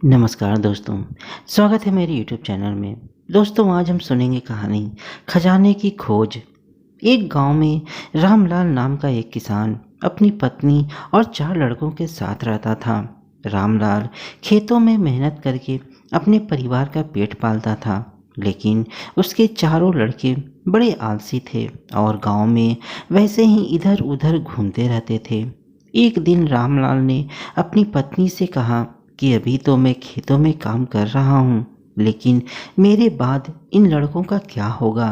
नमस्कार दोस्तों, स्वागत है मेरे यूट्यूब चैनल में। दोस्तों आज हम सुनेंगे कहानी खजाने की खोज। एक गांव में रामलाल नाम का एक किसान अपनी पत्नी और 4 लड़कों के साथ रहता था। रामलाल खेतों में मेहनत करके अपने परिवार का पेट पालता था, लेकिन उसके चारों लड़के बड़े आलसी थे और गांव में वैसे ही इधर उधर घूमते रहते थे। एक दिन रामलाल ने अपनी पत्नी से कहा कि अभी तो मैं खेतों में काम कर रहा हूँ, लेकिन मेरे बाद इन लड़कों का क्या होगा।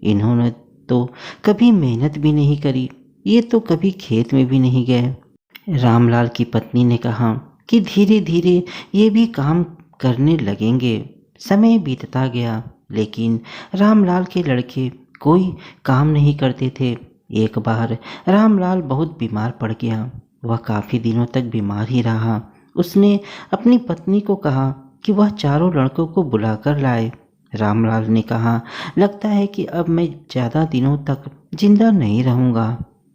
इन्होंने तो कभी मेहनत भी नहीं करी, ये तो कभी खेत में भी नहीं गए। रामलाल की पत्नी ने कहा कि धीरे धीरे ये भी काम करने लगेंगे। समय बीतता गया, लेकिन रामलाल के लड़के कोई काम नहीं करते थे। एक बार रामलाल बहुत बीमार पड़ गया। वह काफ़ी दिनों तक बीमार ही रहा। उसने अपनी पत्नी को कहा कि वह चारों लड़कों को बुलाकर लाए। रामलाल ने कहा, लगता है कि अब मैं ज़्यादा दिनों तक जिंदा नहीं रहूँगा।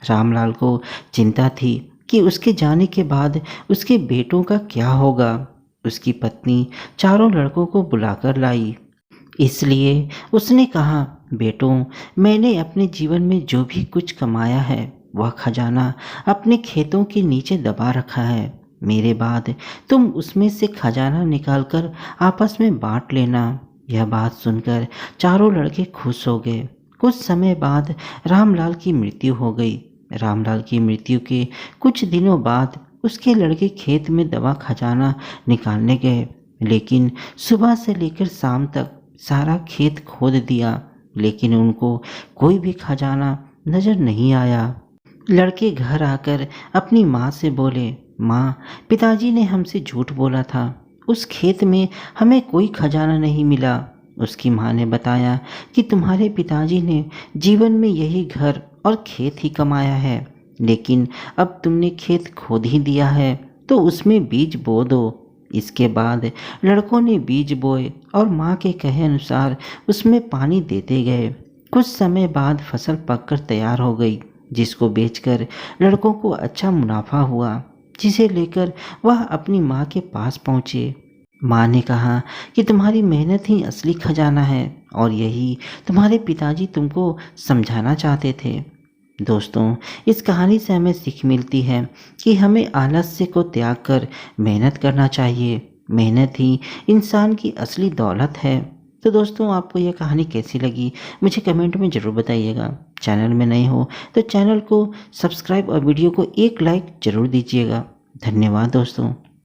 रामलाल को चिंता थी कि उसके जाने के बाद उसके बेटों का क्या होगा। उसकी पत्नी चारों लड़कों को बुलाकर लाई, इसलिए उसने कहा, बेटों, मैंने अपने जीवन में जो भी कुछ कमाया है वह खजाना अपने खेतों के नीचे दबा रखा है। मेरे बाद तुम उसमें से खजाना निकालकर आपस में बांट लेना। यह बात सुनकर चारों लड़के खुश हो गए। कुछ समय बाद रामलाल की मृत्यु हो गई। रामलाल की मृत्यु के कुछ दिनों बाद उसके लड़के खेत में दबा खजाना निकालने गए, लेकिन सुबह से लेकर शाम तक सारा खेत खोद दिया, लेकिन उनको कोई भी खजाना नजर नहीं आया। लड़के घर आकर अपनी माँ से बोले, माँ, पिताजी ने हमसे झूठ बोला था, उस खेत में हमें कोई खजाना नहीं मिला। उसकी माँ ने बताया कि तुम्हारे पिताजी ने जीवन में यही घर और खेत ही कमाया है, लेकिन अब तुमने खेत खोद ही दिया है तो उसमें बीज बो दो। इसके बाद लड़कों ने बीज बोए और माँ के कहे अनुसार उसमें पानी देते गए। कुछ समय बाद फसल पककर तैयार हो गई, जिसको बेचकर लड़कों को अच्छा मुनाफा हुआ, जिसे लेकर वह अपनी माँ के पास पहुँचे। माँ ने कहा कि तुम्हारी मेहनत ही असली खजाना है और यही तुम्हारे पिताजी तुमको समझाना चाहते थे। दोस्तों, इस कहानी से हमें सीख मिलती है कि हमें आलस्य को त्याग कर मेहनत करना चाहिए। मेहनत ही इंसान की असली दौलत है। तो दोस्तों, आपको यह कहानी कैसी लगी मुझे कमेंट में ज़रूर बताइएगा। चैनल में नए हो तो चैनल को सब्सक्राइब और वीडियो को एक लाइक ज़रूर दीजिएगा। धन्यवाद दोस्तों।